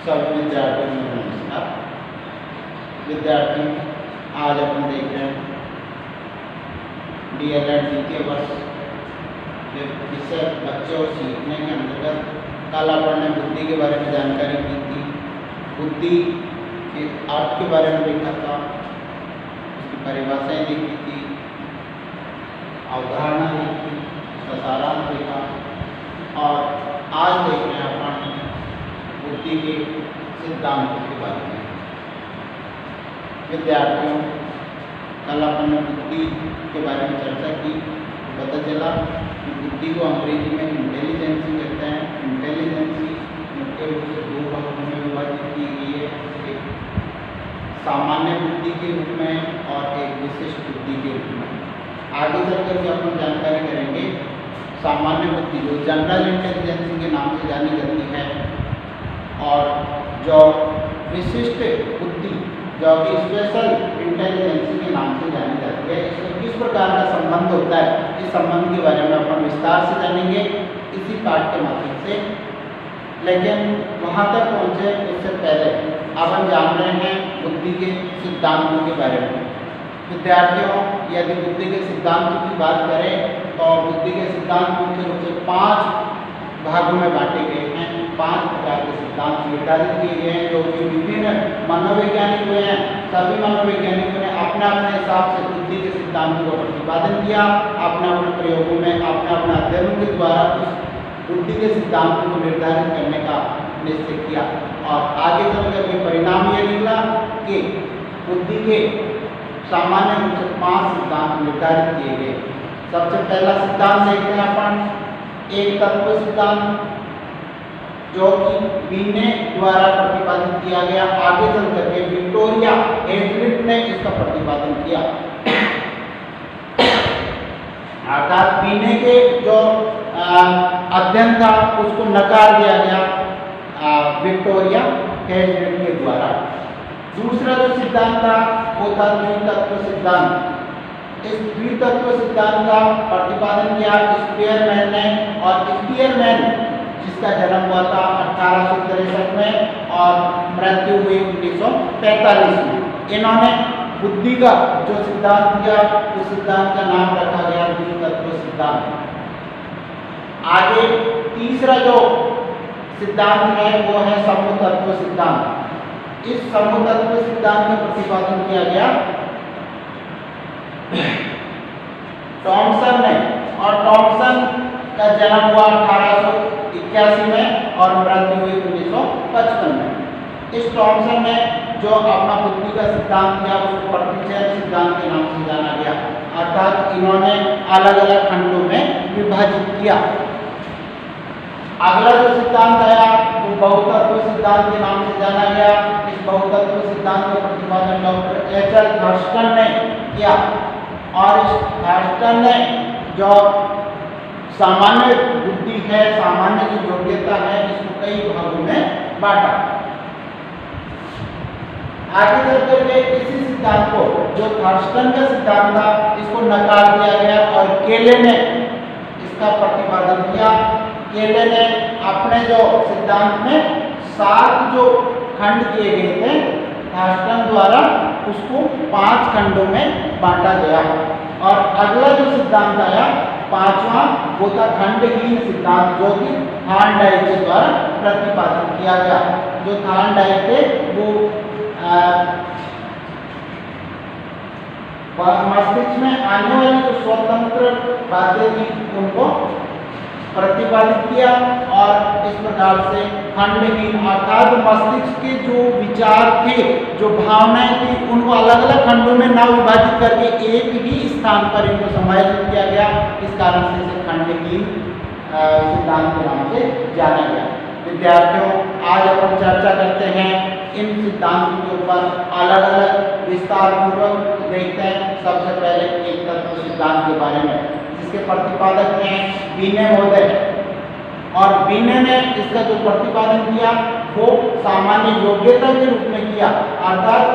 सभी विद्यार्थियों को नमस्कार। विद्यार्थी, आज अपन देख रहे हैं DLED द्वितीय वर्ष विषय बच्चे और सीखने के अंतर्गत कल अपन ने बुद्धि के बारे में जानकारी की थी। बुद्धि के अर्थ के बारे में देखा था, उसकी परिभाषाएं देखी थी, अवधारणा देखी, उसका सारांश देखा और आज देख रहे हैं अपन बुद्धि के सिद्धांतों के बारे में। विद्यार्थियों, कल अपन ने बुद्धि के बारे में चर्चा की। पता चला कि बुद्धि को अंग्रेजी में इंटेलिजेंसी कहते हैं। इंटेलिजेंसी मुख्य रूप से दो भागों में विभाजित की गई है, एक सामान्य बुद्धि के रूप में और एक विशिष्ट बुद्धि के रूप में। आगे चलकर भी अपन जानकारी करेंगे सामान्य बुद्धि जो जनरल इंटेलिजेंसी के नाम से जानी जाती है और जो विशिष्ट बुद्धि जो कि स्पेशल इंटेलिजेंसी के नाम से जानी जाती है। इसमें किस प्रकार का संबंध होता है, इस संबंध के बारे में अपन विस्तार से जानेंगे इसी पाठ के माध्यम से। लेकिन वहाँ तक पहुँचे उससे पहले अपन जान रहे हैं बुद्धि के सिद्धांतों के बारे में। विद्यार्थियों, यदि बुद्धि के सिद्धांतों की बात करें तो बुद्धि के सिद्धांत मुख्य रूप से 5 भागों में बांटे गए हैं। 5 प्रकार के सिद्धांत निर्धारित किए गए हैं जो कि विभिन्न मनोवैज्ञानिक हुए हैं। सभी मनोवैज्ञानिकों ने अपने अपने हिसाब से बुद्धि के सिद्धांतों का प्रतिपादन किया, अपने अपने प्रयोगों में अपने अपने अध्ययनों के द्वारा उस बुद्धि के सिद्धांतों को निर्धारित करने का निश्चय किया और आगे चलकर के परिणाम ये निकला कि बुद्धि के सामान्य रूप से 5 सिद्धांत निर्धारित किए गए। सबसे पहला सिद्धांत देखते हैं अपन एक तत्व सिद्धांत जो कि बीने द्वारा प्रतिपादित किया गया। आगे चल करके विक्टोरिया हेज़लिट ने इसका प्रतिपादन किया। अर्थात बीने के जो अध्ययन था उसको नकार दिया गया विक्टोरिया हेज़लिट के द्वारा। दूसरा जो सिद्धांत था वो था द्वितत्व सिद्धांत। इस द्वितत्व सिद्धांत का प्रतिपादन किया स्पीयरमैन ने और स्पीयरमैन जिसका जन्म हुआ था 1863 में और मृत्यु हुई 1945 में। इन्होंने बुद्धि का जो सिद्धांत दिया उस सिद्धांत का नाम रखा गया द्वितत्व सिद्धांत। आगे तीसरा जो सिद्धांत है वो है समूहतत्व सिद्धांत। इस समूहतत्व सिद्धांत का प्रतिपादन किया गया टॉमसन ने और टॉमसन का जन्म हुआ 1881 में और मृत्यु हुई 1955 में। इस टॉमसन ने जो अपना बुद्धि का सिद्धांत दिया उसको प्रतिच्छेद सिद्धांत के नाम से जाना गया। अर्थात इन्होंने अलग अलग खंडों में विभाजित किया। अगला जो सिद्धांत आया वो बहुतत्व सिद्धांत के नाम से जाना गया। इस बहुतत्व सिद्धांत का प्रतिपादन डॉक्टर H.L. थर्स्टन ने किया और इस थर्स्टन ने जो सामान्य बुद्धि है, सामान्य जो योग्यता है, इसको कई भागों में बांटा। आगे चलकर के इसी सिद्धांत को जो थर्स्टन का सिद्धांत था इसको नकार दिया गया और केले ने इसका प्रतिपादन किया। केले ने अपने जो सिद्धांत में 7 जो खंड किए गए थे थर्स्टन द्वारा उसको 5 खंडों में बांटा गया। और अगला जो सिद्धांत आया 5वां वो था खंडहीन सिद्धांत जो कि थॉर्नडाइक के द्वारा प्रतिपादन किया गया। जो थॉर्नडाइक थे वो मस्तिष्क में आने वाली जो स्वतंत्र बातें थी उनको प्रतिपादित किया और इस प्रकार से खंडहीन अर्थात मस्तिष्क के जो विचार थे, जो भावनाएं थी, उनको अलग अलग खंडों में न विभाजित करके एक ही स्थान पर इनको समायोजित किया गया। इस कारण से इसे खंडहीन सिद्धांत के नाम से जाना गया। विद्यार्थियों, आज अपन चर्चा करते हैं इन सिद्धांतों के ऊपर अलग अलग विस्तार पूर्वक देखते हैं। सबसे पहले एक तत्व सिद्धांत के बारे में जिसके प्रतिपादक हैं बीने महोदय और बीने ने इसका जो प्रतिपादन किया वो सामान्य योग्यता के रूप में किया। अर्थात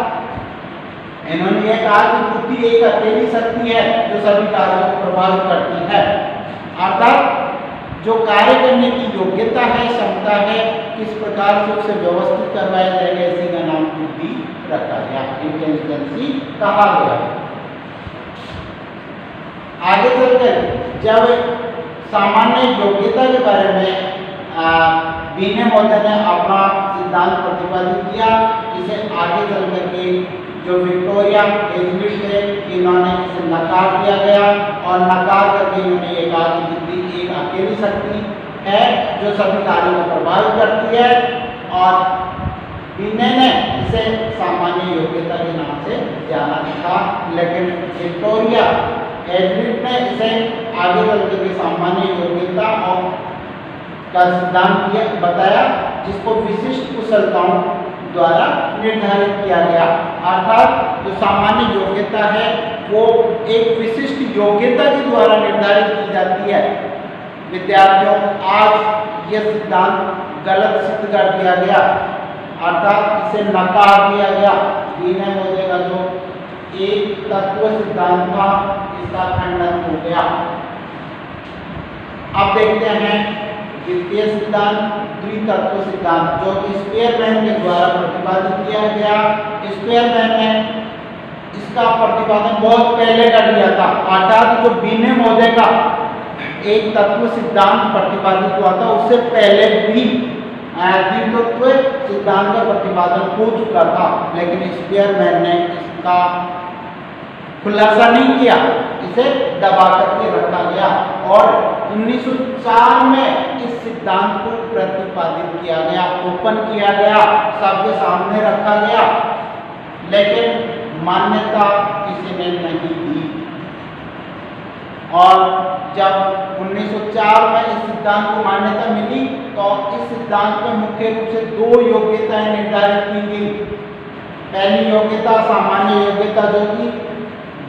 इन्होंने ये कहा कि बुद्धि एक अकेली शक्ति है जो सभी कार्यों को प्रभावित करती है। अर्थात जो कार्य करने की योग्यता है, क्षमता है, किस प्रकार से उसे व्यवस्थित करवाया जाएगा, इसी का नाम बुद्धि रखा गया, इंटेलिजेंसी कहा गया। आगे चलकर जब सामान्य योग्यता के बारे में बीने महोदय ने अपना सिद्धांत प्रतिपादित किया, इसे आगे चल करके जो विक्टोरिया हेजलिट है, इन्होंने इसे नकार दिया गया और नकार करके इन्होंने ये कहा कि बुद्धि एक अकेली शक्ति है जो सभी कार्यों को प्रभावित करती है, और बीने ने इसे सामान्य योग्यता के नाम से जाना था। लेकिन विक्टोरिया हेजलिट ने इसे आगे चल करके सामान्य योग्यता और का सिद्धांत बताया, जिसको विशिष्ट कुशलताओं द्वारा निर्धारित किया गया। अर्थात जो सामान्य योग्यता है वो एक विशिष्ट योग्यता के द्वारा निर्धारित की जाती है। विद्यार्थियों, आज यह सिद्धांत गलत सिद्ध कर दिया गया, अर्थात इसे नकार दिया गया। बीने महोदय का जो एक तत्व सिद्धांत था, इसका खंडन हो गया। अब देखते हैं द्वितीय सिद्धांत, द्वितत्व सिद्धांत, जो स्पेयरमैन के द्वारा प्रतिपादित किया गया। स्पेयरमैन ने इसका प्रतिपादन बहुत पहले कर दिया था, अर्थात जो बीने महोदय का एक तत्व सिद्धांत प्रतिपादित हुआ था, उससे पहले भी द्वितत्व सिद्धांत का प्रतिपादन हो चुका था, लेकिन स्पेयरमैन ने इसका खुलासा नहीं किया, इसे दबा करके रखा गया और 1904 में इस सिद्धांत को प्रतिपादित किया गया, ओपन किया गया, सबके सामने रखा गया, लेकिन मान्यता किसी ने नहीं दी। और जब 1904 में इस सिद्धांत को मान्यता मिली, तो इस सिद्धांत में मुख्य रूप से दो योग्यताएं निर्धारित की गई। पहली योग्यता सामान्य योग्यता, जो कि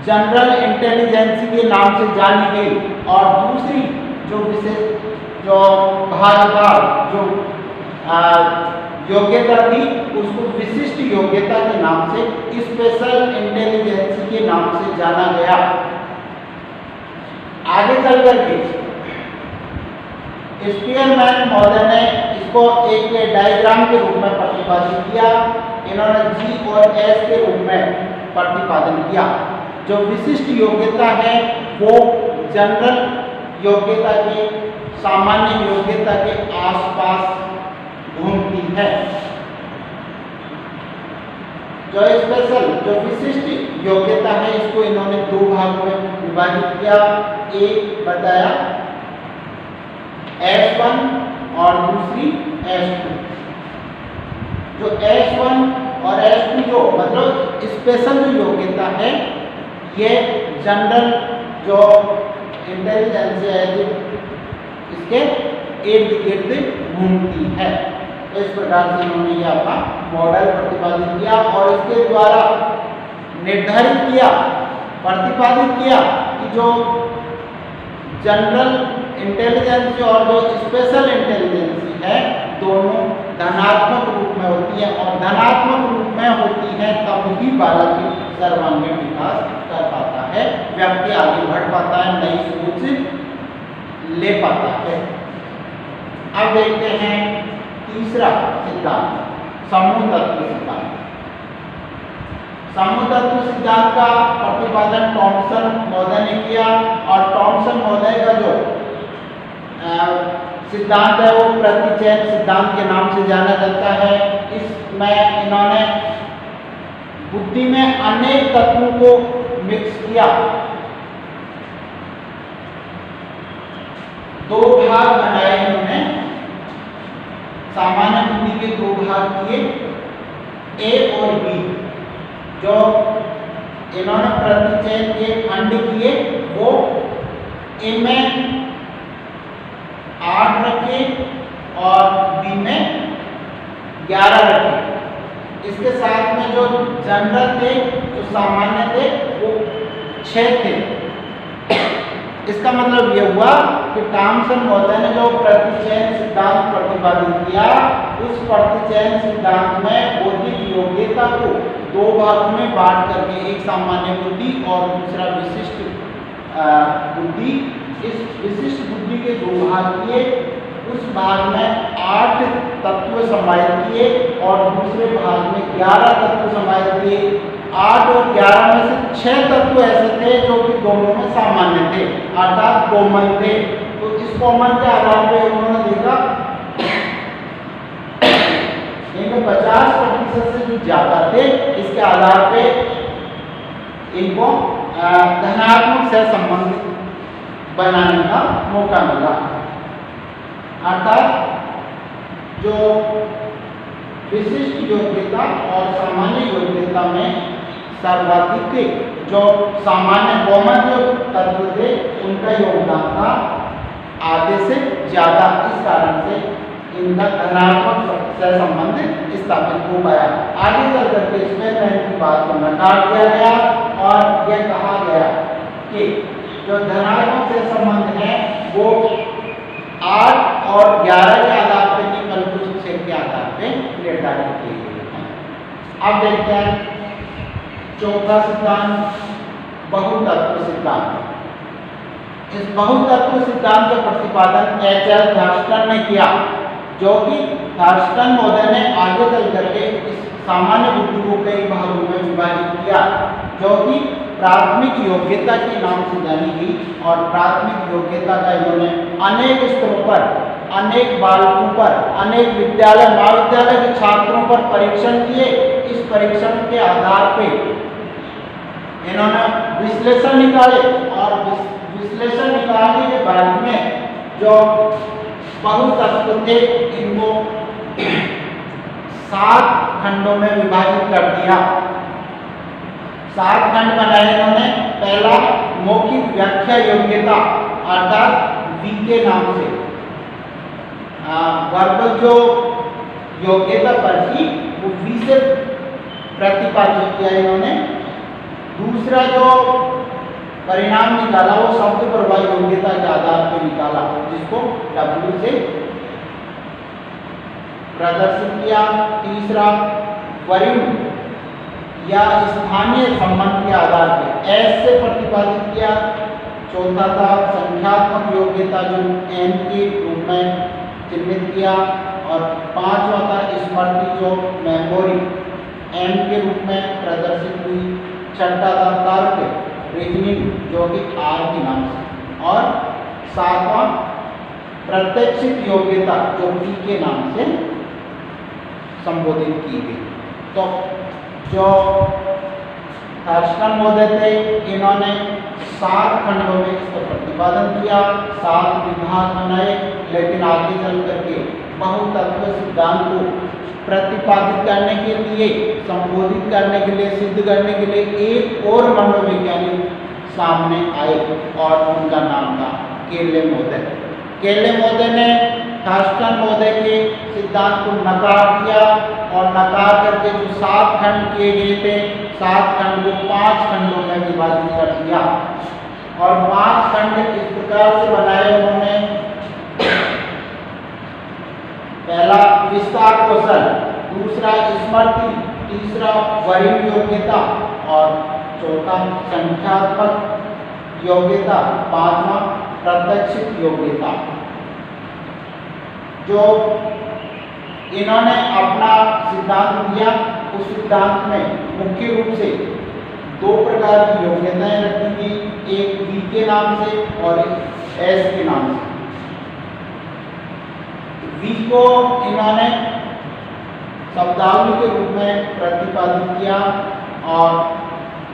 जनरल इंटेलिजेंसी के नाम से जानी गई, और दूसरी जो विशेष जो भाग था, जो योग्यता थी, उसको विशिष्ट योग्यता के नाम से, स्पेशल इंटेलिजेंसी के नाम से जाना गया। आगे चल करके स्पेयरमैन महोदय ने इसको एक डायग्राम के रूप में प्रतिपादित किया। इन्होंने जी और एस के रूप में प्रतिपादन किया। जो विशिष्ट योग्यता है वो जनरल योग्यता के, सामान्य योग्यता के आसपास घूमती है। जो स्पेशल, जो विशिष्ट योग्यता है, इसको इन्होंने दो भागों में विभाजित किया। एक बताया S1 और दूसरी S2। जो S1 और S2 जो मतलब स्पेशल जो योग्यता है, ये जनरल जो इंटेलिजेंस है, जो इसके इर्द गिर्द घूमती है। तो इस प्रकार से इन्होंने यह अपना मॉडल प्रतिपादित किया और इसके द्वारा निर्धारित किया, प्रतिपादित किया कि जो जनरल इंटेलिजेंस और जो स्पेशल इंटेलिजेंस है, दोनों धनात्मक रूप में होती है, और धनात्मक रूप में होती है तब ही बालक सर्वांगीण विकास कर पाता है, व्यक्ति आगे बढ़ पाता है, नई सोच ले पाता है। अब देखते हैं तीसरा सिद्धांत, समूह तत्व सिद्धांत। समूह तत्व सिद्धांत का प्रतिपादन टॉमसन महोदय ने किया, और टॉमसन महोदय का जो सिद्धांत है वो प्रतिचयन सिद्धांत के नाम से जाना जाता है। इसमें इन्होंने बुद्धि में अनेक तत्वों को मिक्स किया, दो भाग बनाए इन्होंने, सामान्य बुद्धि के दो भाग किए, ए और बी। जो इन्होंने प्रतिचयन के खंड किए वो ए में 8 रखे और बी में 11 रखे। इसके साथ में जो जनरल थे, जो सामान्य थे, वो 6 थे। इसका मतलब ये हुआ कि टॉमसन महोदय ने जो प्रतिचयन सिद्धांत प्रतिपादित किया, उस प्रतिचयन सिद्धांत में बौद्धिक योग्यता को दो भागों में बांट करके, एक सामान्य बुद्धि और दूसरा विशिष्ट बुद्धि, इस विशिष्ट बुद्धि के 2 भाग किए, उस भाग में 8 तत्व समाहित किए और दूसरे भाग में 11 तत्व समाहित किए। 8 और 11 में से 6 तत्व ऐसे थे जो कि दोनों में सामान्य थे, अर्थात कॉमन थे। तो इस कॉमन के आधार पर उन्होंने देखा इनमें 50% से जो ज्यादा थे, इसके आधार पे इनको धनात्मक सहसंबंध बनाने का मौका मिला। अर्थात जो विशिष्ट योग्यता और सामान्य योग्यता में सर्वाधिक जो सामान्य कॉमन जो तत्व थे उनका योगदान था आधे से ज्यादा। इस कारण से इनका धनात्मक सहसंबंध स्थापित हो गया। आगे चल करके इसमें की बात को नकार दिया गया और यह कहा गया कि जो धनात्मक सहसंबंध है वो 8 और 11 के आधार पर नहीं बल्कि 6 के आधार पर निर्धारित किए गए हैं। अब देखते हैं चौथा सिद्धांत, बहुतत्व सिद्धांत। इस बहुतत्व सिद्धांत का प्रतिपादन एच.एल. थर्स्टन ने किया, जो कि थर्स्टन महोदय ने आगे चल करके इस सामान्य बुद्धि को कई भागों में विभाजित किया, जो कि प्राथमिक योग्यता के नाम से जानी गई। और प्राथमिक योग्यता का इन्होंने अनेक स्तरों पर, अनेक बालकों पर, अनेक विद्यालय महाविद्यालय के छात्रों पर परीक्षण किए। इस परीक्षण के आधार पर इन्होंने विश्लेषण निकाले और विश्लेषण निकालने के बाद में जो बहुतत्व थे इनको 7 खंडों में विभाजित कर दिया। 7 खंड बनाए इन्होंने। पहला मौखिक व्याख्या योग्यता अर्थात वी के नाम से वर्बल जो योग्यता पर थी वो वी से प्रतिपादित किया इन्होंने। दूसरा जो परिणाम निकाला वो शब्द प्रवाह योग्यता के आधार पर निकाला, जिसको W से प्रदर्शित किया। तीसरा वरीय या स्थानीय संबंध के आधार पर S से प्रतिपादित किया। चौथा था संख्यात्मक योग्यता जो N के रूप में चिन्हित किया। और 5वां था स्मृति जो मेमोरी M के रूप में प्रदर्शित हुई। छठा था तर्क रीजनिंग जो कि R के नाम से। और 7वां प्रत्यक्षित योग्यता जो P के नाम से संबोधित की गई। तो जो थर्स्टन महोदय थे इन्होंने 7 खंडों में इसका प्रतिपादन किया, 7 विभाग बनाए। लेकिन आगे चल करके बहुतत्व सिद्धांत को प्रतिपादित करने के लिए, संबोधित करने के लिए, सिद्ध करने के लिए एक और मनोवैज्ञानिक सामने आए और उनका नाम था केले महोदय। केले महोदय ने थर्स्टन महोदय के सिद्धांत को नकार दिया और नकार करके जो 7 खंड किए गए थे 7 खंड को 5 खंडों में विभाजित कर दिया। और 5 खंड इस प्रकार से बनाए उन्होंने। पहला विस्तार कौशल, दूसरा स्मृति, तीसरा वरीय योग्यता और चौथा संख्यात्मक योग्यता, 5वां प्रत्यक्षित योग्यता। जो इन्होंने अपना सिद्धांत दिया उस सिद्धांत में मुख्य रूप से 2 प्रकार की योग्यताएं रखी गई, एक V के नाम से और एक S के नाम से। V को इन्होंने शब्दावली के रूप में प्रतिपादित किया और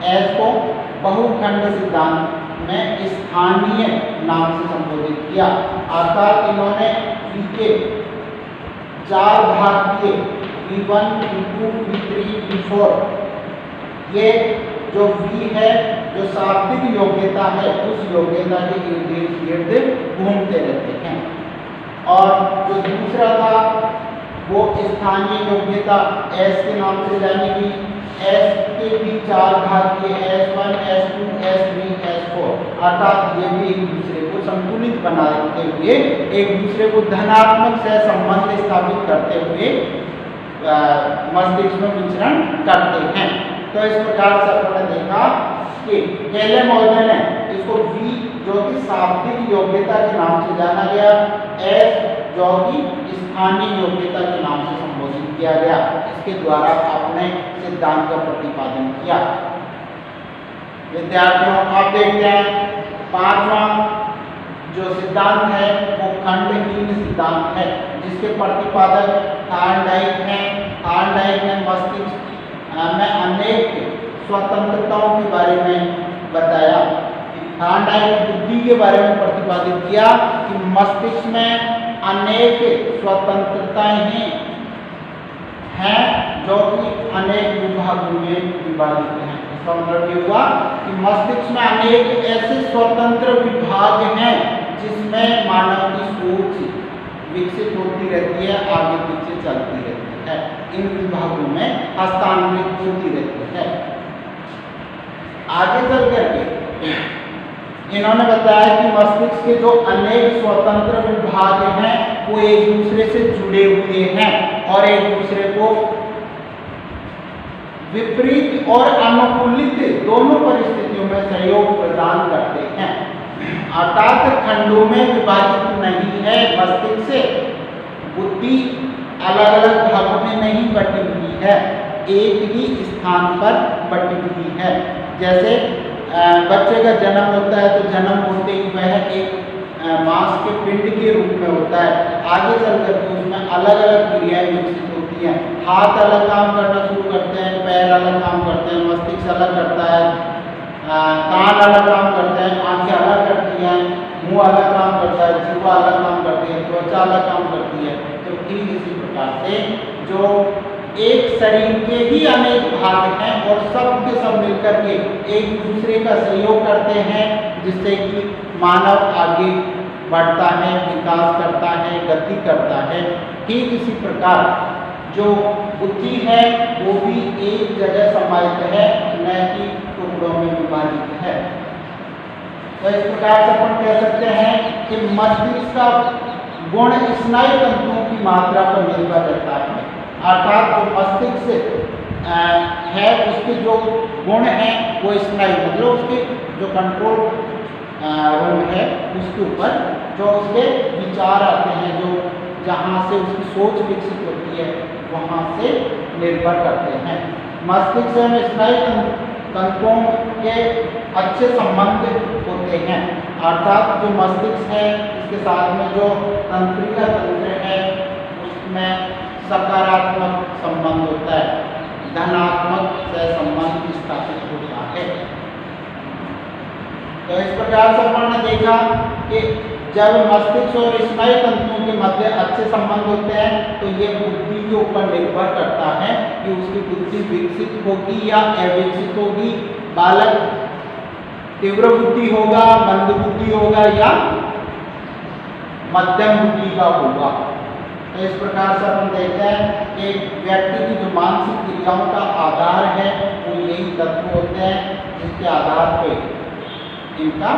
S को बहुखंड सिद्धांत में स्थानीय नाम से संबोधित किया। अर्थात इन्होंने V के 4 भाग किए, V1, V2, V3, V4। ये जो V है जो शाब्दिक योग्यता है उस योग्यता के इर्द गिर्द घूमते रहते हैं। और जो दूसरा था वो स्थानीय योग्यता S के नाम से जानी गई। S के भी 4 भाग किए, S1, S2, S3, S4। अर्थात ये भी एक दूसरे को संतुलित बनाते हुए, एक दूसरे को धनात्मक सहसंबंध स्थापित करते हुए मस्तिष्क में विचरण करते हैं। तो इस प्रकार से आपने देखा के केले महोदय ने इसको वी जो कि शाब्दिक योग्यता के नाम से जाना गया, एस जो कि स्थानीय योग्यता के नाम से संबोधित किया गया, इसके द्वारा अपने सिद्धांत का प्रतिपादन किया। विद्यार्थियों आप देखते हैं पांचवा जो सिद्धांत है वो खंडहीन सिद्धांत है, जिसके प्रतिपादक थार्नडाइक हैं। थार्नडाइक ने मस्तिष्क में अनेक स्वतंत्रताओं के बारे में बताया। थार्नडाइक ने बुद्धि के बारे में प्रतिपादित किया कि मस्तिष्क में अनेक स्वतंत्रताएं हैं जो कि अनेक विभागों में विभाजित हैं। इसका मतलब ये हुआ कि मस्तिष्क में अनेक ऐसे स्वतंत्र विभाग हैं जिसमें मानव की सोच विकसित होती रहती है, आगे पीछे चलती रहती है, इन विभागों में हस्तांतरित होती रहती है। आगे चल करके इन्होंने बताया कि मस्तिष्क के जो अनेक स्वतंत्र विभाग हैं वो एक दूसरे से जुड़े हुए हैं और एक दूसरे को विपरीत और अनुकूलित दोनों परिस्थितियों में सहयोग प्रदान करते हैं। अर्थात खंडों में विभाजित नहीं है मस्तिष्क से, बुद्धि अलग अलग भागों में नहीं बटी हुई है, एक ही स्थान पर बटी हुई है। जैसे बच्चे का जन्म होता है तो जन्म होते ही वह एक मांस के पिंड के रूप में होता है, आगे चलकर के उसमें अलग अलग क्रियाएं विकसित होती हैं। हाथ अलग काम करना शुरू करते हैं, पैर अलग काम करते हैं, मस्तिष्क अलग करता है, कान अलग काम करते हैं, आंखें अलग करती हैं, मुंह अलग काम करता है, जीवा अलग काम करती है, त्वचा अलग काम करती है। तो ठीक इसी प्रकार से जो एक शरीर के ही अनेक भाग हैं और सब के सब मिलकर के एक दूसरे का सहयोग करते हैं, जिससे कि मानव आगे बढ़ता है, विकास करता है, गति करता है। ठीक इसी प्रकार जो बुद्धि है वो भी एक जगह समाहित है, न कि टुकड़ों में विभाजित है। तो इस प्रकार से अपन कह सकते हैं कि मस्तिष्क का गुण स्नायु तंतुओं की मात्रा पर निर्भर रहता है। अर्थात जो मस्तिष्क है उसके जो गुण हैं वो स्नायु मतलब उसके जो कंट्रोल रूम है उसके ऊपर जो उसके विचार आते हैं, जो जहाँ से उसकी सोच विकसित होती है वहाँ से निर्भर करते हैं। मस्तिष्क में स्नायु तंतुओं के अच्छे संबंध होते हैं। अर्थात जो मस्तिष्क है इसके साथ में जो तंत्रिका तंत्र है उसमें सकारात्मक संबंध होता है, धनात्मक सहसंबंध स्थापित होता है। तो इस प्रकार से अपन ने देखा कि जब मस्तिष्क और स्नायु तंतुओं के मध्य अच्छे संबंध होते हैं तो ये बुद्धि के ऊपर निर्भर करता है कि उसकी बुद्धि विकसित होगी या अविकसित होगी, बालक तीव्र बुद्धि होगा, मंद बुद्धि होगा या मध्यम बुद्धि का होगा। तो इस प्रकार से अपन देखते हैं कि व्यक्ति की जो मानसिक क्रियाओं का आधार है वो यही तत्व होते हैं जिसके आधार पर इनका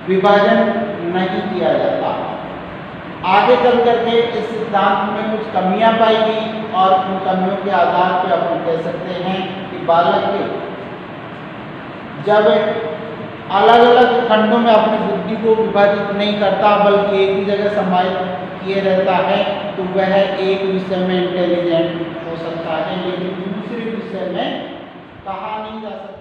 विभाजन नहीं किया जाता। आगे चल करके इस सिद्धांत में कुछ कमियां पाई गई और उन कमियों के आधार पर अपन कह सकते हैं कि बालक जब अलग अलग खंडों में अपनी बुद्धि को विभाजित नहीं करता बल्कि एक ही जगह समाहित किए रहता है तो वह एक विषय में इंटेलिजेंट हो सकता है, लेकिन दूसरे विषय में कहा नहीं जा सकता।